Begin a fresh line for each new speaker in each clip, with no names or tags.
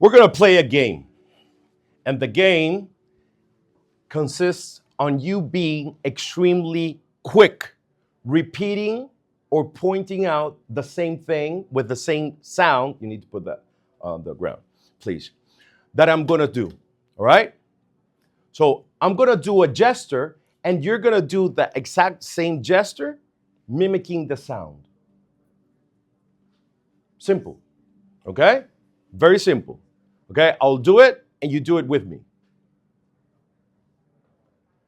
We're going to play a game. And the game consists on you being extremely quick, repeating or pointing out the same thing with the same sound. You need to put that on the ground, please. That I'm going to do. All right? So I'm going to do a gesture, and you're going to do the exact same gesture, mimicking the sound. Simple. Okay? Very simple. Okay? I'll do it, and you do it with me.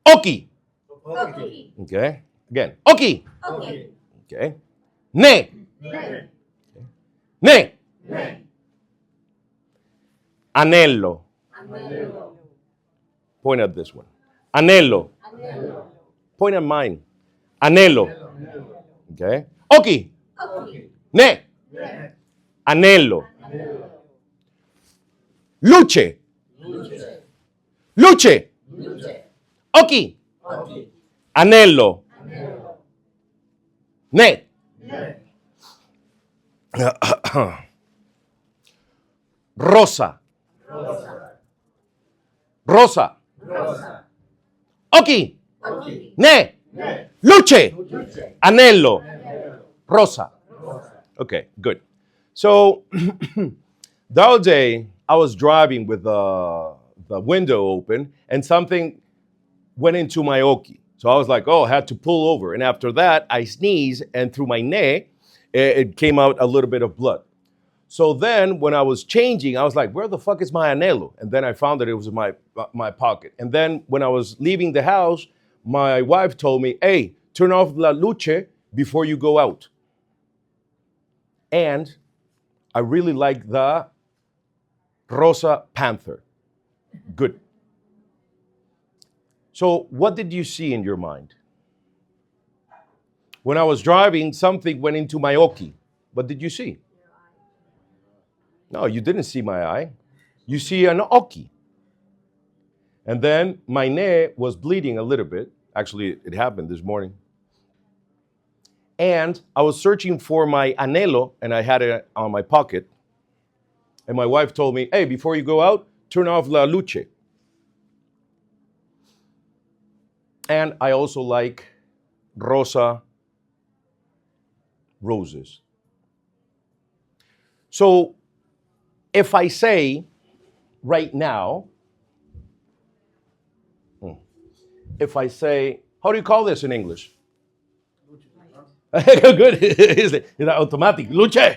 Oki.
Okay.
Okay? Again. Oki.
Okay.
Okay? Ne.
Ne.
Ne.
Ne.
Anello.
Anello.
Point at this one. Anello.
Anello.
Point at mine. Anello. Okay? Oki.
Okay.
Ne.
Ne.
Anello.
Anello.
Luce.
Luce.
Luce.
Luce.
Oki.
Okay.
Anello.
Anello.
Ne.
Ne.
Rosa.
Rosa.
Rosa.
Rosa.
Oki.
Okay.
Ne.
Ne.
Luce.
Luce.
Anello.
Anello.
Rosa.
Rosa.
Okay, good. So the other day, I was driving with the window open, and something went into my oki. So I was like, oh, I had to pull over. And after that, I sneezed, and through my neck, it came out a little bit of blood. So then when I was changing, I was like, where the fuck is my anello? And then I found that it was in my pocket. And then when I was leaving the house, my wife told me, hey, turn off la luce before you go out. And I really like the Rosa Panther. Good. So what did you see in your mind? When I was driving, something went into my oki. What did you see? No, you didn't see my eye. You see an oki. And then my ne was bleeding a little bit. Actually, it happened this morning. And I was searching for my anello, and I had it on my pocket. And my wife told me, hey, before you go out, turn off la luce. And I also like rosa roses. So if I say right now, if I say, how do you call this in English? Good. Is it automatic? Luce.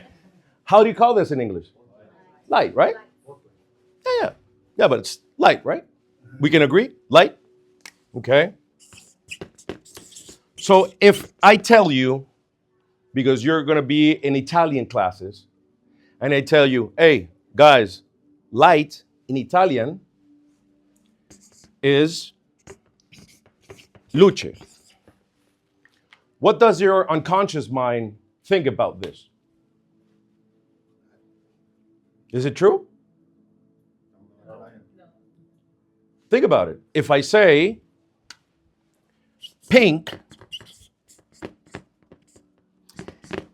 How do you call this in English? Light, right? Yeah. Yeah, but it's light, right? We can agree? Light? Okay. So if I tell you, because you're going to be in Italian classes, and I tell you, hey, guys, light in Italian is luce. What does your unconscious mind think about this? Is it true?
No.
Think about it. If I say pink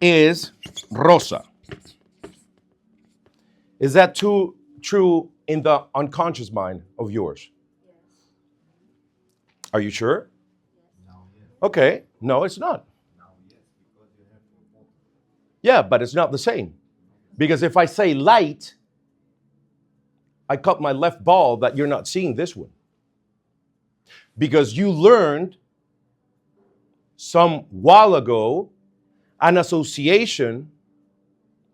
is rosa, is that true in the unconscious mind of yours?
Yes.
Are you sure?
No.
Okay. No, it's not.
No, yes, because you have to move.
Yeah, but it's not the same. Because if I say light, I cut my left ball that you're not seeing this one. Because you learned some while ago an association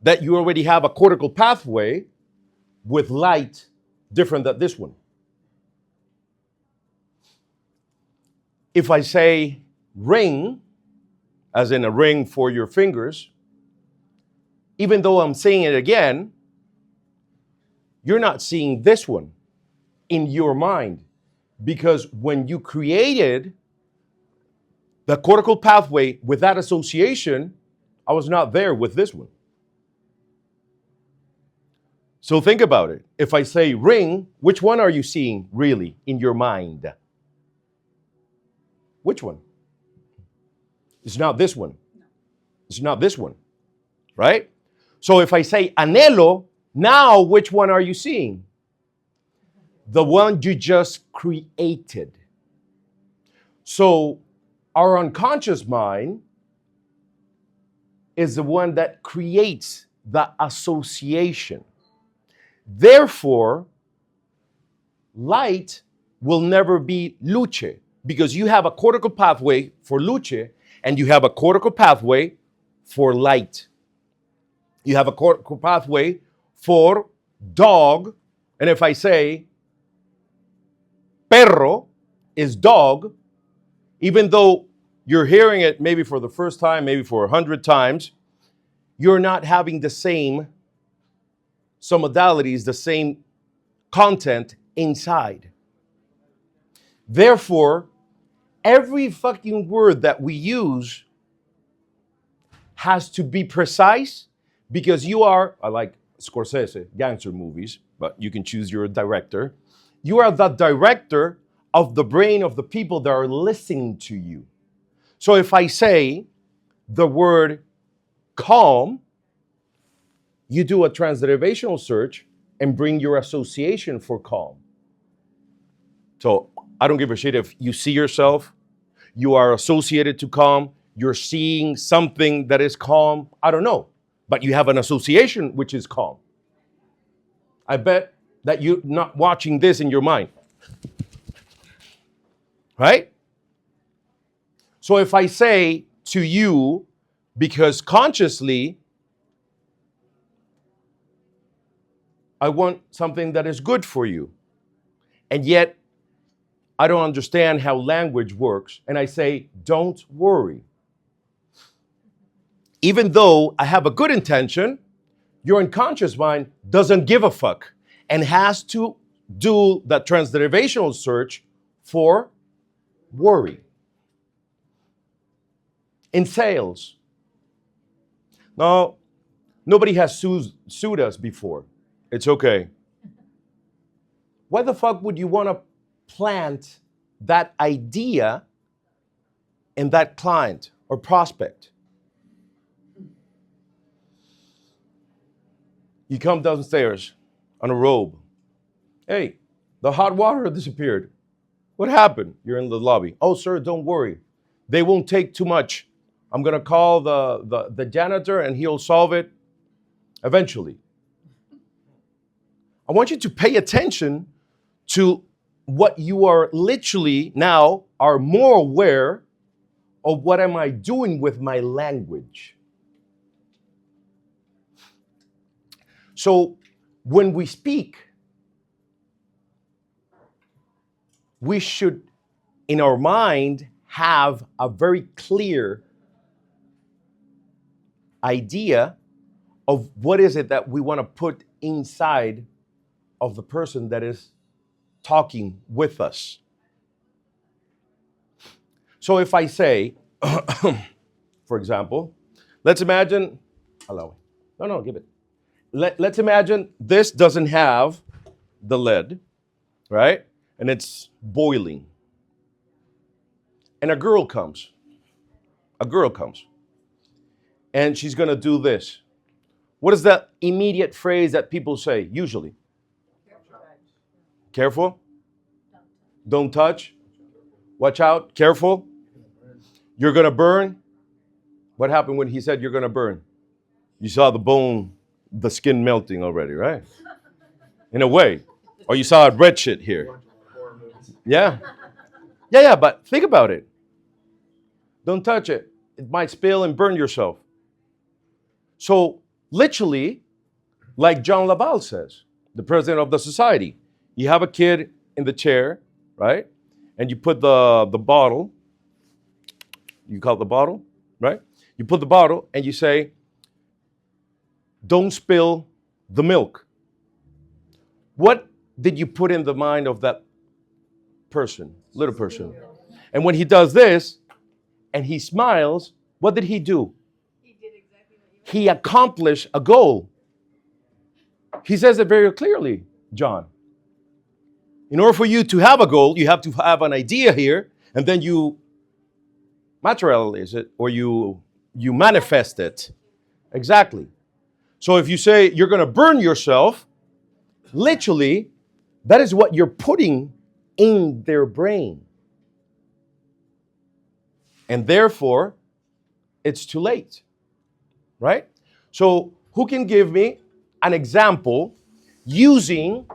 that you already have a cortical pathway with light different than this one. If I say ring, as in a ring for your fingers, even though I'm saying it again, you're not seeing this one in your mind. Because when you created the cortical pathway with that association, I was not there with this one. So think about it. If I say ring, which one are you seeing really in your mind? Which one? It's not this one. It's not this one, right? So if I say anhelo, Now, which one are you seeing? The one you just created. So, our unconscious mind is the one that creates the association. Therefore, light will never be luce, because you have a cortical pathway for luce and you have a cortical pathway for light. You have a cortical pathway for dog, and if I say perro is dog, even though you're hearing it maybe for the first time, maybe for 100 times, you're not having the same modalities, the same content inside. Therefore, every fucking word that we use has to be precise, because you are, I like Scorsese, gangster movies, but you can choose your director. You are the director of the brain of the people that are listening to you. So if I say the word calm, you do a transderivational search and bring your association for calm. So I don't give a shit if you see yourself, you are associated to calm, you're seeing something that is calm, I don't know, but you have an association which is calm. I bet that you're not watching this in your mind. Right? So if I say to you, because consciously, I want something that is good for you, and yet I don't understand how language works, and I say, don't worry. Even though I have a good intention, your unconscious mind doesn't give a fuck and has to do the transderivational search for worry. In sales, no, nobody has sued us before. It's okay. Why the fuck would you want to plant that idea in that client or prospect? You come downstairs on a robe. Hey, the hot water disappeared. What happened? You're in the lobby. Oh, sir, don't worry. They won't take too much. I'm going to call the janitor and he'll solve it eventually. I want you to pay attention to what you are literally now are more aware of. What am I doing with my language? So when we speak, we should, in our mind, have a very clear idea of what is it that we want to put inside of the person that is talking with us. So if I say, for example, let's imagine, allow me. No, give it. Let's imagine this doesn't have the lid, right? And it's boiling. And a girl comes. And she's going to do this. What is that immediate phrase that people say usually? Careful. Don't touch. Watch out. Careful. You're going to burn. What happened when he said you're going to burn? You saw the bone, the skin melting already, right? In a way. Or you saw red shit here. Yeah, but think about it. Don't touch it. It might spill and burn yourself. So, literally, like John Laval says, the president of the society, you have a kid in the chair, right? And you put the bottle, you call it the bottle, right? You put the bottle and you say, don't spill the milk. What did you put in the mind of that person, little person? And when he does this and he smiles, what did he do? He did exactly what you He accomplished a goal. He says it very clearly, John. In order for you to have a goal, you have to have an idea here, and then you materialize it, or you manifest it. Exactly. So if you say you're going to burn yourself, literally, that is what you're putting in their brain. And therefore, it's too late, right? So who can give me an example using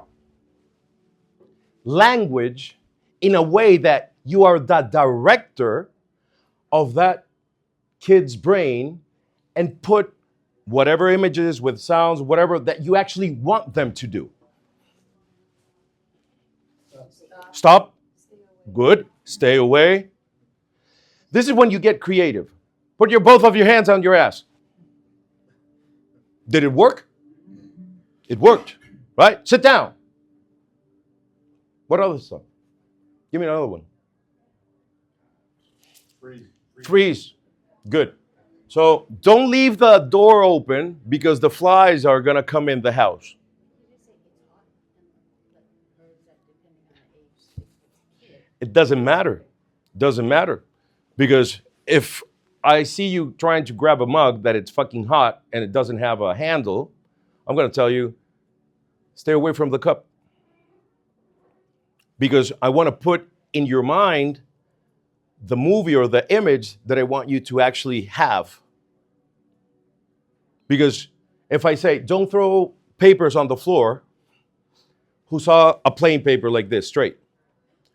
language in a way that you are the director of that kid's brain and put whatever images with sounds, whatever that you actually want them to do? Stop. Good. Stay away. This is when you get creative. Put both of your hands on your ass. Did it work? It worked, right? Sit down. What other stuff? Give me another one. Freeze. Good. So don't leave the door open because the flies are going to come in the house. It doesn't matter. Doesn't matter. Because if I see you trying to grab a mug that it's fucking hot and it doesn't have a handle, I'm going to tell you, stay away from the cup. Because I want to put in your mind the movie or the image that I want you to actually have. Because if I say, don't throw papers on the floor, who saw a plain paper like this, straight?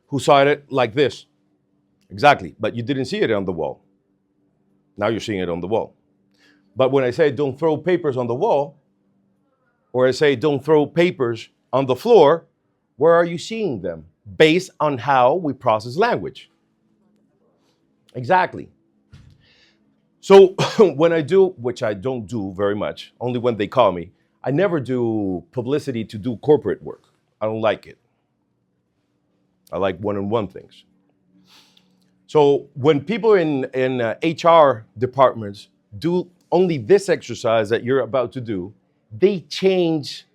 Who saw it like this? Exactly, but you didn't see it on the wall. Now you're seeing it on the wall. But when I say don't throw papers on the wall, or I say don't throw papers on the floor, where are you seeing them? Based on how we process language. Exactly. So when I do, which I don't do very much, only when they call me, I never do publicity to do corporate work. I don't like it. I like one-on-one things. So when people in HR departments do only this exercise that you're about to do, they change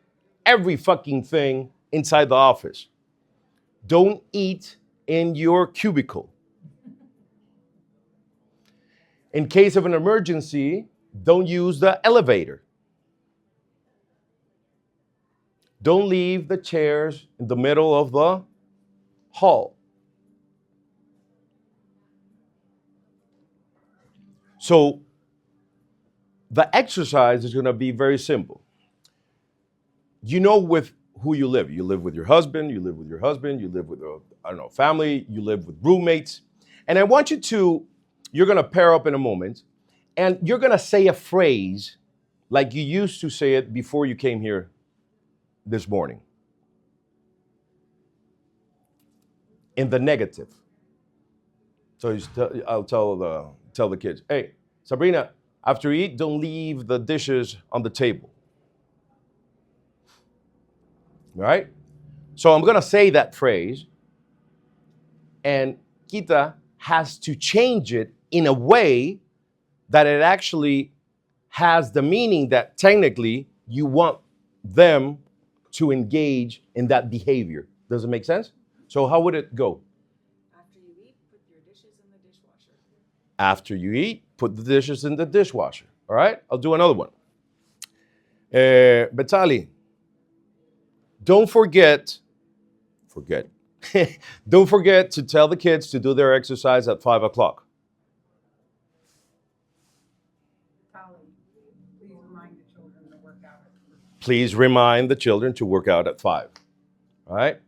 every fucking thing inside the office. Don't eat in your cubicle. In case of an emergency, don't use the elevator. Don't leave the chairs in the middle of the hall. So the exercise is going to be very simple. You know with who you live. You live with your husband, you live with your husband, you live with, family, you live with roommates. And I want you to, you're going to pair up in a moment, and you're going to say a phrase like you used to say it before you came here this morning. In the negative. So I'll tell the kids, hey, Sabrina, after you eat, don't leave the dishes on the table. Right? So I'm going to say that phrase, and Kita has to change it in a way that it actually has the meaning that technically you want them to engage in that behavior. Does it make sense? So how would it go?
After you eat, put your dishes in the dishwasher.
After you eat, put the dishes in the dishwasher. All right? I'll do another one. Betali, don't forget, don't forget to tell the kids to do their exercise at 5 o'clock.
Please remind the children to work out.
Please remind the children to work out at 5. All right?